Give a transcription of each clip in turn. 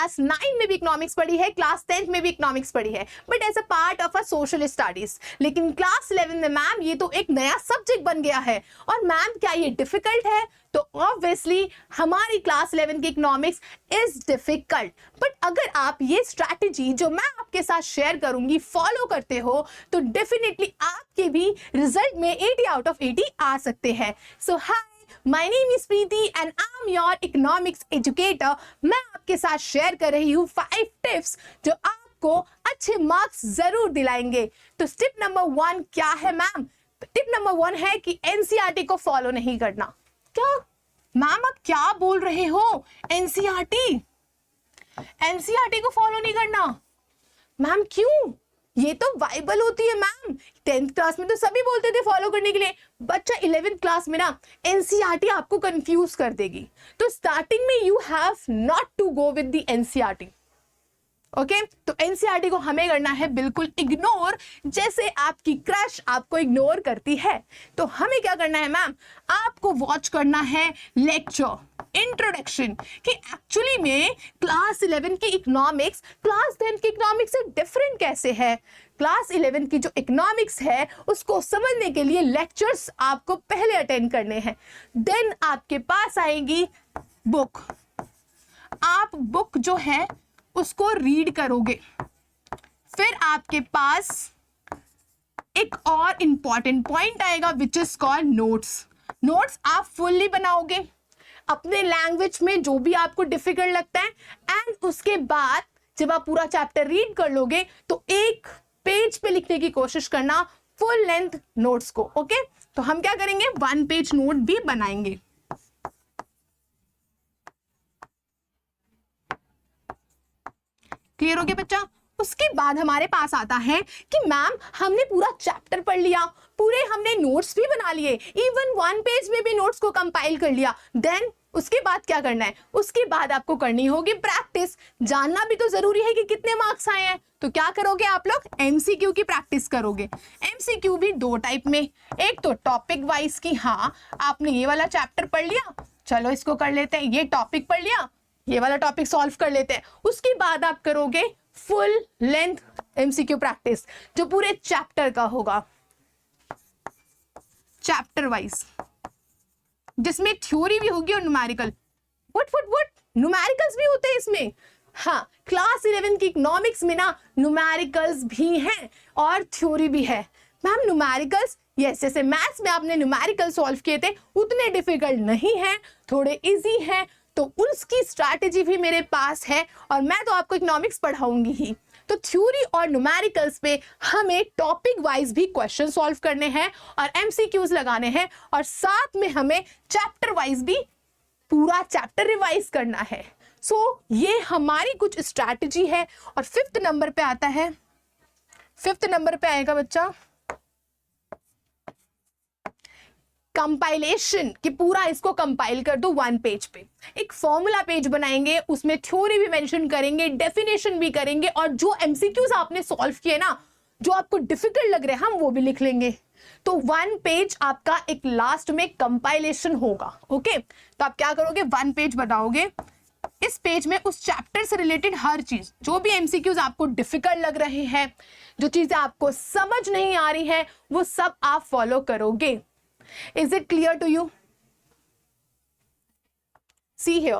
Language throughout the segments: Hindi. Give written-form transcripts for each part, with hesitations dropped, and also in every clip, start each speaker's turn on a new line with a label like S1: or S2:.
S1: क्लास 9 में भी इकोनॉमिक्स पढ़ी है, क्लास 10th में भी इकोनॉमिक्स पढ़ी है, but as a part of a social studies. लेकिन क्लास 11 में मैम ये तो एक नया सब्जेक्ट बन गया है, और मैम क्या ये डिफिकल्ट है? तो ऑब्वियसली हमारी क्लास 11 की इकोनॉमिक्स इज डिफिकल्ट। बट अगर आप ये स्ट्रैटेजी जो मैं आपके साथ शेयर करूंगी फॉलो करते हो, तो डेफिनेटली आपके भी रिजल्ट में 80 आउट ऑफ 80 आ सकते हैं। So hi, my name is Preeti and I am your economics educator. मैं आपके साथ शेयर कर रही हूँ 5 टिप्स जो आपको अच्छे मार्क्स जरूर दिलाएंगे। तो टिप नंबर 1 क्या है मैम? टिप नंबर 1 है कि एनसीईआरटी को फॉलो नहीं करना। क्या मैम आप क्या बोल रहे हो? एनसीईआरटी को फॉलो नहीं करना? मैम क्यों? ये तो वाइबल होती है मैम। 10th क्लास में तो सभी बोलते थे फॉलो करने के लिए। बच्चा 11th क्लास में ना एनसीईआरटी आपको कंफ्यूज कर देगी। तो स्टार्टिंग में you have not to go with the NCERT. Okay, तो एनसीईआरटी को हमें करना है बिल्कुल इग्नोर, जैसे आपकी क्रश आपको इग्नोर करती है। तो हमें क्या करना है मैम? आपको वॉच करना है लेक्चर इंट्रोडक्शन कि एक्चुअली में क्लास 11 की इकोनॉमिक्स क्लास 10 की इकोनॉमिक्स से डिफरेंट कैसे है। क्लास 11 की जो इकोनॉमिक्स है उसको समझने के लिए लेक्चर्स आपको पहले अटेंड करने हैं। देन आपके पास आएगी बुक। आप बुक जो है उसको रीड करोगे। फिर आपके पास एक और इंपॉर्टेंट पॉइंट आएगा which is called notes. Notes आप फुल्ली बनाओगे अपने लैंग्वेज में जो भी आपको डिफिकल्ट लगता है, एंड उसके बाद जब आप पूरा चैप्टर रीड कर लोगे तो एक पेज पे लिखने की कोशिश करना, फुल लेंथ नोट्स को। ओके, तो हम क्या करेंगे? 1 पेज नोट भी बनाएंगे। क्लियर हो गया बच्चा? उसके बाद हमारे पास आता है कि मैम हमने पूरा चैप्टर पढ़ लिया, पूरे हमने नोट्स भी बना लिए, इवन 1 पेज में भी नोट्स को कंपाइल कर लिया। देन उसके बाद क्या करना है? उसके बाद आपको करनी होगी प्रैक्टिस। जानना भी तो जरूरी है कि कितने मार्क्स आए हैं। तो क्या करोगे आप लोग? एमसीक्यू की प्रैक्टिस करोगे। एमसीक्यू भी 2 टाइप में, एक तो टॉपिक वाइज की हाँ आपने ये वाला चैप्टर पढ़ लिया, चलो इसको कर लेते हैं, ये टॉपिक पढ़ लिया, ये वाला टॉपिक सॉल्व कर लेते हैं। उसके बाद आप करोगे फुल लेंथ एमसीक्यू प्रैक्टिस जो पूरे चैप्टर का होगा, चैप्टर वाइज, जिसमें थ्योरी भी होगी और न्यूमेरिकल। व्हाट न्यूमेरिकल्स भी होते हैं इसमें? हाँ, क्लास 11 की इकोनॉमिक्स में ना न्यूमेरिकल्स भी हैं और थ्योरी भी है। मैम न्यूमेरिकल्स, यस, जैसे मैथ्स में आपने न्यूमेरिकल सॉल्व किए थे उतने डिफिकल्ट नहीं है, थोड़े इजी हैं। तो उसकी स्ट्रैटेजी भी मेरे पास है और मैं तो आपको इकोनॉमिक्स पढ़ाऊंगी ही। तो थ्योरी और न्यूमेरिकल्स पे हमें टॉपिक वाइज भी क्वेश्चन सॉल्व करने हैं और एमसीक्यूज लगाने हैं, और साथ में हमें चैप्टर वाइज भी पूरा चैप्टर रिवाइज करना है। सो ये हमारी कुछ स्ट्रैटेजी है। और 5th नंबर पे आता है, 5th नंबर पे आएगा बच्चा कंपाइलेशन, कि पूरा इसको कंपाइल कर दो 1 पेज पे। एक फॉर्मूला पेज बनाएंगे, उसमें थ्योरी भी मेंशन करेंगे, डेफिनेशन भी करेंगे, और जो एमसीक्यूज आपने सॉल्व किए ना जो आपको डिफिकल्ट लग रहे हैं हम वो भी लिख लेंगे। तो 1 पेज आपका एक लास्ट में कंपाइलेशन होगा। ओके, तो आप क्या करोगे? 1 पेज बनाओगे। इस पेज में उस चैप्टर से रिलेटेड हर चीज, जो भी एमसीक्यूज आपको डिफिकल्ट लग रहे हैं, जो चीजें आपको समझ नहीं आ रही है, वो सब आप फॉलो करोगे। Is it clear to you? See here.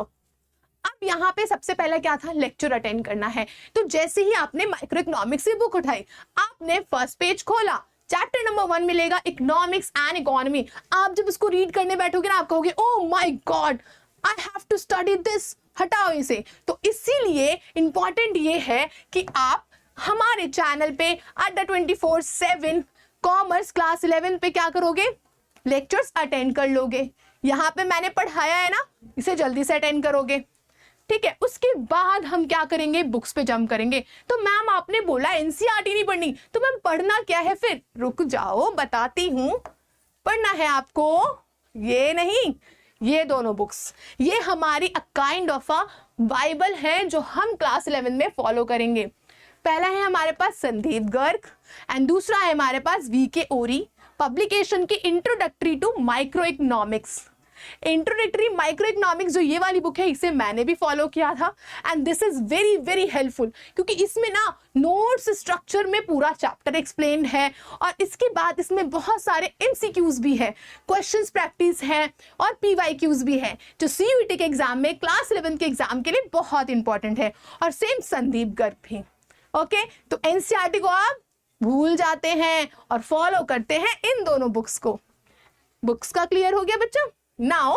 S1: अब यहाँ पे सबसे पहले क्या था? लेक्चर अटेंड करना है। तो जैसे ही आपने माइक्रो इकोनॉमिक्स की बुक उठाई, आपने फर्स्ट पेज खोला, चैप्टर नंबर 1 मिलेगा इकोनॉमिक्स एंड इकोनॉमी। आप जब इसको रीड करने बैठोगे ना आप कहोगे oh my God, I have to study this, हटाओ इसे। तो इसीलिए इंपॉर्टेंट ये है कि आप हमारे चैनल पे अड्डा 24/7 कॉमर्स क्लास 11 पे क्या करोगे? लेक्चर्स अटेंड कर लोगे। यहाँ पे मैंने पढ़ाया है ना, इसे जल्दी से अटेंड करोगे। ठीक है, उसके बाद हम क्या करेंगे? बुक्स पे जंप करेंगे। तो मैम आपने बोला एनसीईआरटी नहीं पढ़नी, तो मैम पढ़ना क्या है फिर? रुक जाओ, बताती हूँ। पढ़ना है आपको ये नहीं, ये दोनों बुक्स, ये हमारी a kind of a Bible है जो हम क्लास 11 में फॉलो करेंगे। पहला है हमारे पास संदीप गर्ग एंड दूसरा है हमारे पास वीके ओरी, पब्लिकेशन की introductory to microeconomics. Introductory microeconomics जो ये वाली बुक है इसे मैंने भी फॉलो किया था and this is very very helpful क्योंकि इसमें ना नोट्स स्ट्रक्चर में पूरा चैप्टर एक्सप्लेन्ड है और इसके बाद इसमें बहुत सारे एमसीक्यूज भी है, क्वेश्चंस प्रैक्टिस है और पीवाईक्यूज भी है जो सीयूईटी के एग्जाम में क्लास 11 के एग्जाम के लिए बहुत इंपॉर्टेंट है और सेम संदीप गर्ग भी। ओके तो एनसीईआरटी को आप भूल जाते हैं और फॉलो करते हैं इन दोनों बुक्स को। बुक्स का क्लियर हो गया बच्चा? नाउ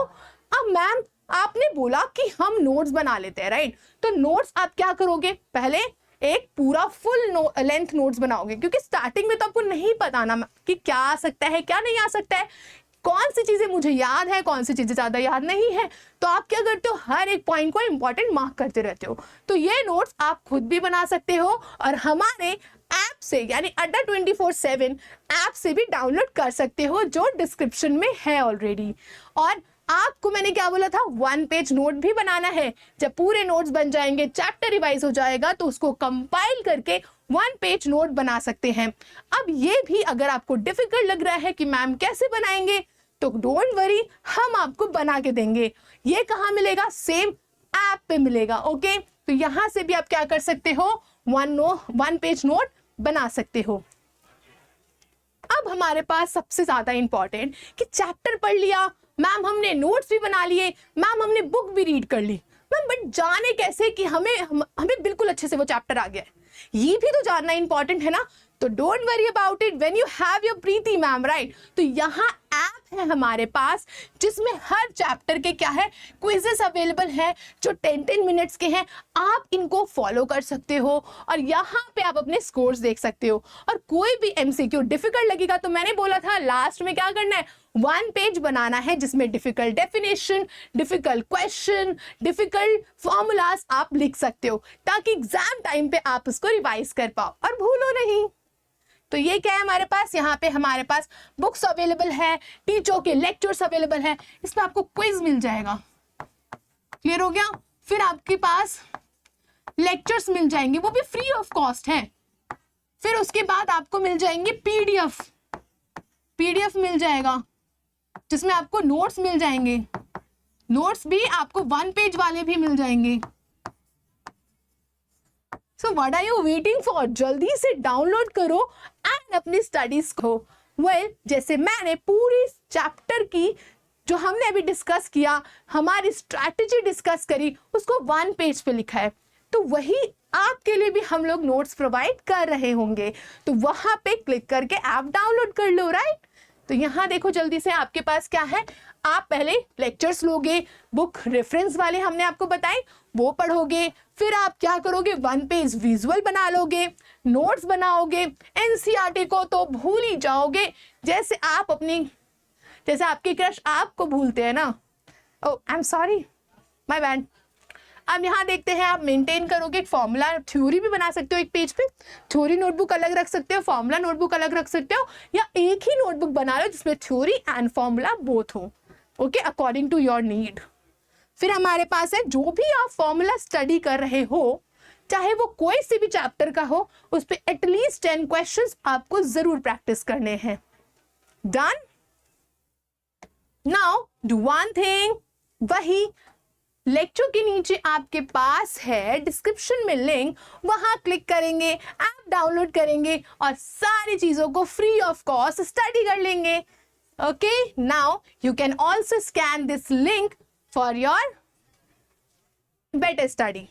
S1: अब मैम आपने बोला कि हम नोट्स बना लेते हैं, राइट? तो नोट्स आप क्या करोगे, पहले एक पूरा फुल लेंथ नोट्स बनाओगे क्योंकि स्टार्टिंग में तो आपको नहीं पता ना कि क्या आ सकता है क्या नहीं आ सकता है, कौन सी चीजें मुझे याद है कौन सी चीजें ज्यादा याद नहीं है। तो आप क्या करते हो, हर एक पॉइंट को इंपॉर्टेंट मार्क करते रहते हो। तो ये नोट्स आप खुद भी बना सकते हो और हमारे ऐप से यानी अड्डा 24/7 ऐप से भी डाउनलोड कर सकते हो जो डिस्क्रिप्शन में है ऑलरेडी। और आपको मैंने क्या बोला था, 1 पेज नोट भी बनाना है। जब पूरे नोट्स बन जाएंगे, चैप्टर रिवाइज हो जाएगा तो उसको कंपाइल करके 1 पेज नोट बना सकते हैं। अब ये भी अगर आपको डिफिकल्ट लग रहा है कि मैम कैसे बनाएंगे तो डोंट वरी, हम आपको बना के देंगे। ये कहाँ मिलेगा, सेम ऐप पे मिलेगा। ओके तो यहां से भी आप क्या कर सकते हो, 1 पेज नोट बना सकते हो। अब हमारे पास सबसे ज्यादा इंपॉर्टेंट कि चैप्टर पढ़ लिया मैम, हमने नोट्स भी बना लिए मैम, हमने बुक भी रीड कर ली मैम, बट जाने कैसे कि हमें बिल्कुल अच्छे से वो चैप्टर आ गया है, ये भी तो जानना इंपॉर्टेंट है ना। तो don't worry about it when you have your Preeti ma'am, right? तो यहाँ ऐप है हमारे पास जिसमें हर चैप्टर के क्या है, क्विजेस अवेलेबल है जो 10-10 मिनट्स के हैं। आप इनको फॉलो कर सकते हो और यहाँ पे आप अपने स्कोर्स देख सकते हो। और कोई भी एमसीक्यू डिफिकल्ट लगेगा तो मैंने बोला था लास्ट में क्या करना है, 1 पेज बनाना है जिसमें difficult definition, difficult question, difficult formulas आप लिख सकते हो ताकि एग्जाम टाइम पे आप उसको रिवाइज कर पाओ और भूलो नहीं। तो ये क्या है हमारे पास, यहाँ पे हमारे पास बुक्स अवेलेबल है, टीचरों के लेक्चर्स अवेलेबल है, इसमें आपको क्विज मिल जाएगा। क्लियर हो गया? फिर आपके पास लेक्चर्स मिल जाएंगे, वो भी फ्री ऑफ कॉस्ट है। फिर उसके बाद आपको मिल जाएंगे पीडीएफ मिल जाएगा जिसमें आपको नोट्स मिल जाएंगे, नोट्स भी आपको 1 पेज वाले भी मिल जाएंगे। So what are you waiting for, जल्दी से डाउनलोड करो एंड अपनी स्टडीज को। जैसे मैंने पूरी चैप्टर की जो हमने अभी डिस्कस किया, हमारी स्ट्रैटेजी डिस्कस करी, उसको 1 पेज पे लिखा है, तो वही आपके लिए भी हम लोग नोट्स प्रोवाइड कर रहे होंगे। तो वहां पे क्लिक करके ऐप डाउनलोड कर लो, राइट? तो यहाँ देखो जल्दी से आपके पास क्या है, आप पहले लेक्चर्स लोगे, बुक रेफरेंस वाले हमने आपको बताए वो पढ़ोगे, फिर आप क्या करोगे, 1 पेज विजुअल बना लोगे, नोट्स बनाओगे। एनसीईआरटी को तो भूल ही जाओगे जैसे आपके क्रश आपको भूलते हैं ना। Oh I am sorry, my bad. अब यहाँ देखते हैं, आप मेंटेन करोगे, फॉर्मूला थ्योरी भी बना सकते हो एक पेज पे, थ्योरी नोटबुक अलग रख सकते हो, फॉर्मूला नोटबुक अलग रख सकते हो, या एक ही नोटबुक बना लो जिसमें थ्योरी एंड फॉर्मूला बोथ हो। Okay according to your need. फिर हमारे पास है जो भी आप फॉर्मूला स्टडी कर रहे हो, चाहे वो कोई से भी चैप्टर का हो, उस पे एटलीस्ट 10 क्वेश्चंस आपको जरूर प्रैक्टिस करने हैं। Done? Now do one thing, वही लेक्चर के नीचे आपके पास है डिस्क्रिप्शन में लिंक, वहां क्लिक करेंगे, ऐप डाउनलोड करेंगे और सारी चीजों को फ्री ऑफ कॉस्ट स्टडी कर लेंगे। Okay now you can also scan this link for your better study.